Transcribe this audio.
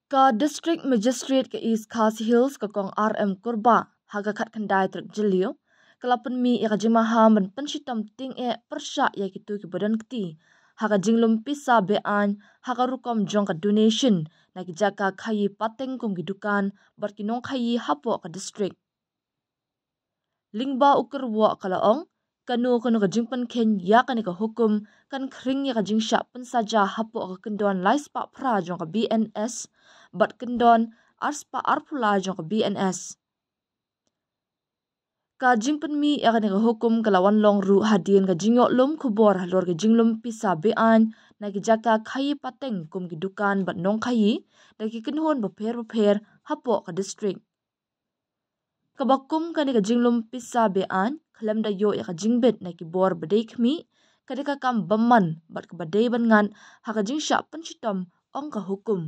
Ka District Magistrate ke East Khas Hills ka kong RM Kurba haga khat khandai truk jilio kalapan mi ya jimaha men penshitam ting persya ya kitu ki badan kti haga jinglum pisa bean haga rukom jong ka donation na ki jaka khayi pateng kum gidukan barkinong khayi hapo ka district lingba ukur wa kalaong kanu ka jingpan ken ya ka hukum kan kring ya ka jingsha pensaja hapo ka kendon laispa pra jong ka BNS bat kendon arspa arpula jong ka BNS ka jingpan mi ya ka hukum kalawan long ru hadien ka jingyo lom kubor halor ka jinglum pisa bean na ki jaka khayi pateng kum gidukan bat nong khayi da ki kenhon beper hapo ka district kabakum ka jinglum pisa bean kalam da yo ya ka jingbet na ki bor bedai kmi kadika kam baman bat ka badai ban ngan haka jingsha penchitom ong ka hukum